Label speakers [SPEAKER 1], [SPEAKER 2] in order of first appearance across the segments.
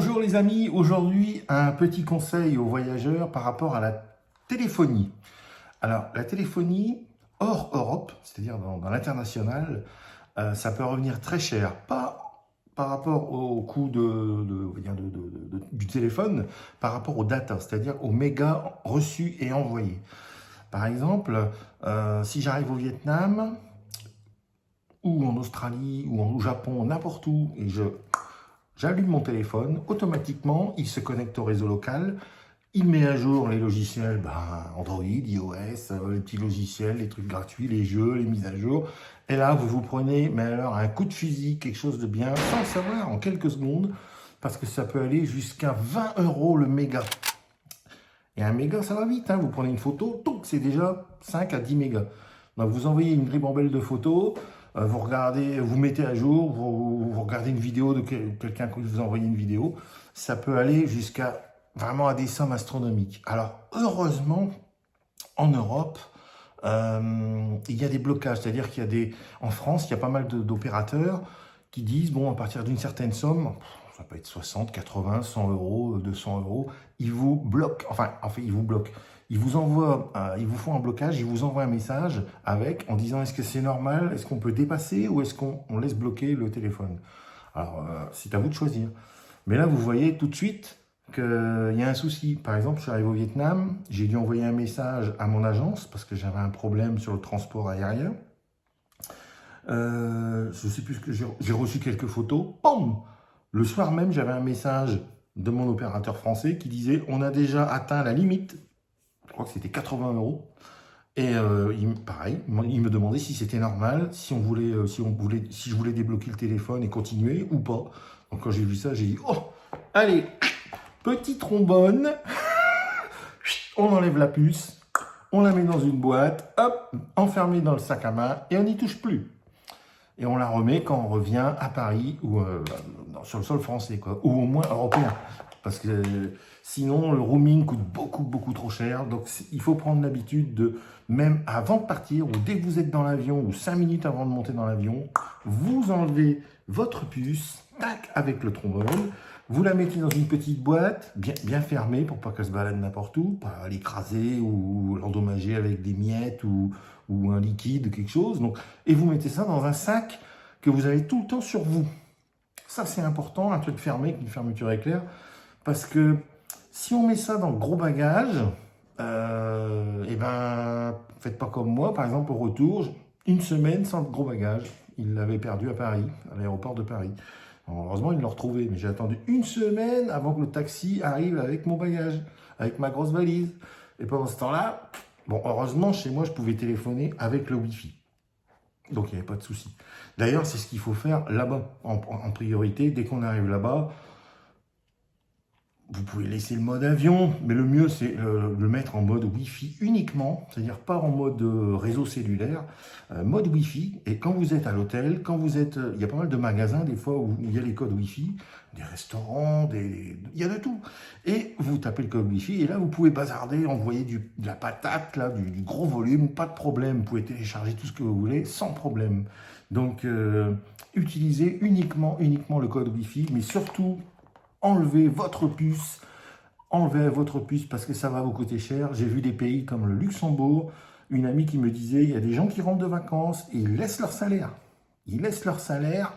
[SPEAKER 1] Bonjour les amis, aujourd'hui un petit conseil aux voyageurs par rapport à la téléphonie. Alors la téléphonie hors Europe, c'est-à-dire dans l'international, ça peut revenir très cher. Pas par rapport au coût on va dire du téléphone, par rapport aux data, c'est-à-dire aux mégas reçus et envoyés. Par exemple, si j'arrive au Vietnam ou en Australie ou au Japon, n'importe où, et j'allume mon téléphone, automatiquement, il se connecte au réseau local, il met à jour les logiciels, Android, iOS, les petits logiciels, les trucs gratuits, les jeux, les mises à jour. Et là, vous vous prenez, mais alors, un coup de fusil, quelque chose de bien, sans le savoir, en quelques secondes, parce que ça peut aller jusqu'à 20 € le méga. Et un méga, ça va vite, hein. Vous prenez une photo, c'est déjà 5 à 10 mégas. Donc vous envoyez une ribambelle de photos, vous regardez, vous mettez à jour, vous regardez une vidéo de quelqu'un qui vous a envoyé une vidéo, ça peut aller jusqu'à vraiment à des sommes astronomiques. Alors heureusement, en Europe, il y a des blocages, c'est-à-dire qu'il y a en France, il y a pas mal d'opérateurs qui disent, bon, à partir d'une certaine somme, ça peut être 60, 80, 100 €, 200 €, ils vous bloquent, enfin ils vous bloquent. Ils vous envoient, ils vous font un blocage, ils vous envoient un message en disant est-ce que c'est normal, est-ce qu'on peut dépasser ou est-ce qu'on laisse bloquer le téléphone. Alors, c'est à vous de choisir. Mais là, vous voyez tout de suite qu'il y a un souci. Par exemple, je suis arrivé au Vietnam, j'ai dû envoyer un message à mon agence parce que j'avais un problème sur le transport aérien. Je ne sais plus ce que j'ai reçu quelques photos. Pam! Le soir même, j'avais un message de mon opérateur français qui disait on a déjà atteint la limite. Je crois que c'était 80 €. Et pareil, il me demandait si c'était normal, si je voulais débloquer le téléphone et continuer ou pas. Donc quand j'ai vu ça, j'ai dit oh, allez, petit trombone, on enlève la puce, on la met dans une boîte, hop, enfermée dans le sac à main et on n'y touche plus. Et on la remet quand on revient à Paris ou sur le sol français, quoi, ou au moins européen. Parce que sinon, le roaming coûte beaucoup, beaucoup trop cher. Donc, il faut prendre l'habitude de, même avant de partir, ou dès que vous êtes dans l'avion, ou 5 minutes avant de monter dans l'avion, vous enlevez votre puce, tac, avec le trombone, vous la mettez dans une petite boîte, bien fermée, pour pas qu'elle se balade n'importe où, pas l'écraser ou l'endommager avec des miettes ou un liquide, quelque chose. Donc, et vous mettez ça dans un sac que vous avez tout le temps sur vous. Ça, c'est important, un truc fermé, avec une fermeture éclair, parce que si on met ça dans le gros bagage, faites pas comme moi, par exemple, au retour, une semaine sans le gros bagage. Il l'avait perdu à Paris, à l'aéroport de Paris. Alors, heureusement, il l'a retrouvé, mais j'ai attendu une semaine avant que le taxi arrive avec mon bagage, avec ma grosse valise. Et pendant ce temps-là, bon, heureusement, chez moi, je pouvais téléphoner avec le Wi-Fi. Donc, il n'y avait pas de souci. D'ailleurs, c'est ce qu'il faut faire là-bas, en priorité. Dès qu'on arrive là-bas, vous pouvez laisser le mode avion, mais le mieux, c'est le mettre en mode Wi-Fi uniquement, c'est-à-dire pas en mode réseau cellulaire, mode Wi-Fi. Et quand vous êtes à l'hôtel, il y a pas mal de magasins, des fois, où il y a les codes Wi-Fi, des restaurants, il y a de tout. Et vous tapez le code Wi-Fi, et là, vous pouvez bazarder, envoyer de la patate, là, du gros volume, pas de problème. Vous pouvez télécharger tout ce que vous voulez, sans problème. Donc, utilisez uniquement le code Wi-Fi, mais surtout, enlevez votre puce parce que ça va vous coûter cher. J'ai vu des pays comme le Luxembourg, une amie qui me disait, il y a des gens qui rentrent de vacances et ils laissent leur salaire. Ils laissent leur salaire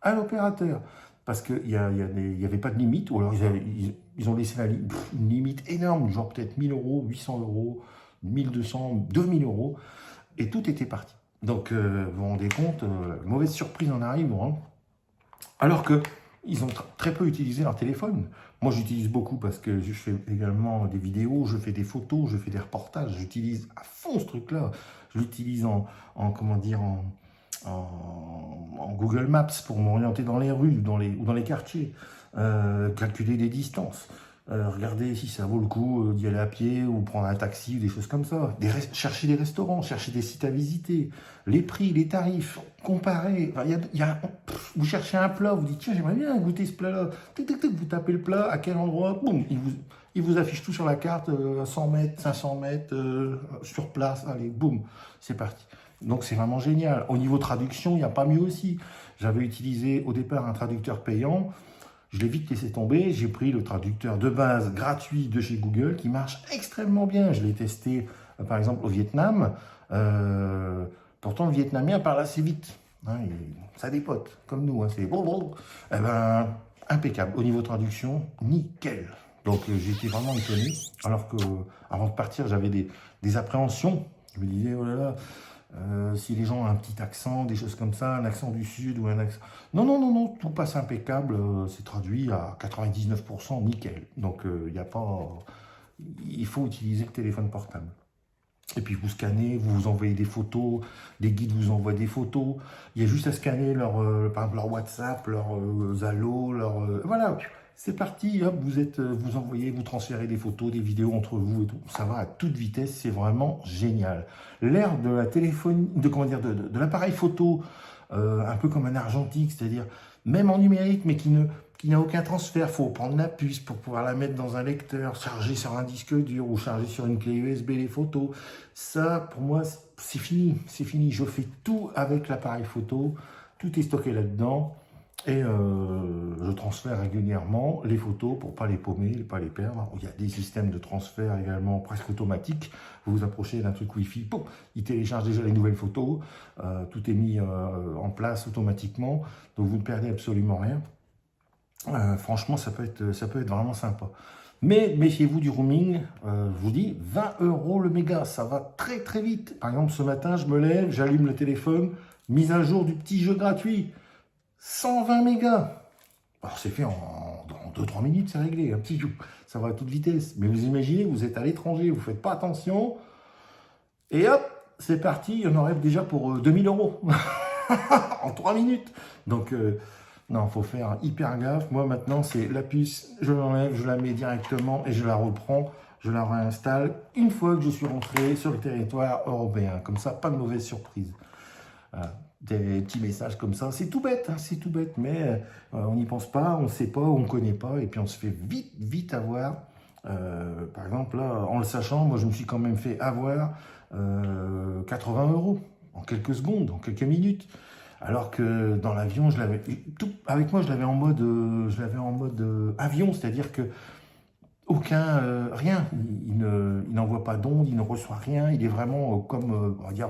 [SPEAKER 1] à l'opérateur parce qu'il n'y avait pas de limite, ou alors ils ont laissé une limite énorme, genre peut-être 1000 €, 800 €, 1200, 2000 €, et tout était parti. Donc, vous vous rendez compte, mauvaise surprise en arrivant, hein. Alors que ils ont très peu utilisé leur téléphone. Moi, j'utilise beaucoup parce que je fais également des vidéos, je fais des photos, je fais des reportages. J'utilise à fond ce truc-là. Je l'utilise comment dire, en Google Maps pour m'orienter dans les rues ou dans les quartiers, calculer les distances. Regarder si ça vaut le coup d'y aller à pied ou prendre un taxi ou des choses comme ça. Chercher des restaurants, chercher des sites à visiter, les prix, les tarifs, comparer. Enfin, vous cherchez un plat, vous dites tiens, j'aimerais bien goûter ce plat-là. Vous tapez le plat, à quel endroit, boum, il vous affiche tout sur la carte, 100 mètres, 500 mètres, sur place, allez, boum, c'est parti. Donc c'est vraiment génial. Au niveau traduction, il n'y a pas mieux aussi. J'avais utilisé au départ un traducteur payant. je l'ai vite laissé tomber. J'ai pris le traducteur de base gratuit de chez Google qui marche extrêmement bien. Je l'ai testé par exemple au Vietnam. Pourtant, le vietnamien parle assez vite. Hein, ça dépote, comme nous. Hein, c'est eh ben, impeccable. Au niveau traduction, nickel. Donc j'ai été vraiment étonné. Alors que avant de partir, j'avais des appréhensions. Je me disais, oh là là, si les gens ont un petit accent, des choses comme ça, un accent du sud ou un accent... Non, non, non, non, tout passe impeccable. C'est traduit à 99% nickel. Donc il n'y a pas... Il faut utiliser le téléphone portable. Et puis vous scannez, vous vous envoyez des photos, des guides vous envoient des photos. Il y a juste à scanner par exemple leur WhatsApp, leur Zalo, voilà, c'est parti, hop, vous envoyez, vous transférez des photos, des vidéos entre vous et tout. Ça va à toute vitesse, c'est vraiment génial. L'ère de la téléphonie, de l'appareil photo, un peu comme un argentique, c'est-à-dire même en numérique, mais qui n'a aucun transfert. Il faut prendre la puce pour pouvoir la mettre dans un lecteur, charger sur un disque dur ou charger sur une clé USB les photos. Ça, pour moi, c'est fini. C'est fini. Je fais tout avec l'appareil photo. Tout est stocké là-dedans. Et je transfère régulièrement les photos pour ne pas les paumer, pas les perdre. Il y a des systèmes de transfert également presque automatiques. Vous vous approchez d'un truc Wi-Fi, pouf, il télécharge déjà les nouvelles photos. Tout est mis en place automatiquement. Donc vous ne perdez absolument rien. Franchement, ça peut être vraiment sympa. Mais méfiez-vous du roaming, je vous dis, 20 € le méga, ça va très très vite. Par exemple, ce matin, je me lève, j'allume le téléphone, mise à jour du petit jeu gratuit, 120 mégas. Alors c'est fait dans 2-3 minutes, c'est réglé, un petit jeu, ça va à toute vitesse. Mais vous imaginez, vous êtes à l'étranger, vous ne faites pas attention, et hop, c'est parti, il y en aurait déjà pour 2000 € en 3 minutes. Donc... non, il faut faire hyper gaffe. Moi, maintenant, c'est la puce, je l'enlève, je la mets directement et je la reprends. Je la réinstalle une fois que je suis rentré sur le territoire européen. Comme ça, pas de mauvaise surprise. Voilà. Des petits messages comme ça. C'est tout bête, hein, c'est tout bête. Mais on n'y pense pas, on ne sait pas, on ne connaît pas. Et puis, on se fait vite, vite avoir. Par exemple, là, en le sachant, moi, je me suis quand même fait avoir 80 € en quelques secondes, en quelques minutes. Alors que dans l'avion, avec moi, je l'avais en mode, avion, c'est-à-dire que rien, il n'envoie pas d'ondes, il ne reçoit rien, il est vraiment comme, on va dire,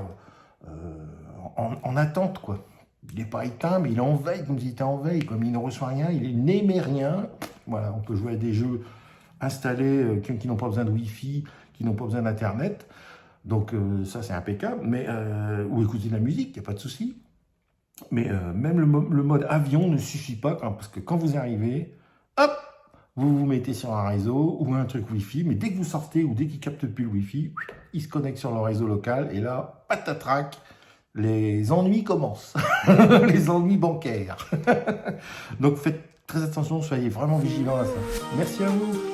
[SPEAKER 1] en attente, quoi. Il n'est pas éteint, mais il est en veille, comme s'il était en veille, comme il ne reçoit rien, il n'émet rien. Voilà, on peut jouer à des jeux installés qui n'ont pas besoin de Wi-Fi, qui n'ont pas besoin d'Internet. Donc ça, c'est impeccable, mais ou écouter de la musique, il n'y a pas de souci. Mais même le mode avion ne suffit pas, parce que quand vous arrivez, hop, vous vous mettez sur un réseau ou un truc Wi-Fi, mais dès que vous sortez ou dès qu'il ne capte plus le Wi-Fi, il se connecte sur le réseau local, et là, patatrac, les ennuis commencent, les ennuis bancaires. Donc faites très attention, soyez vraiment vigilants à ça. Merci à vous.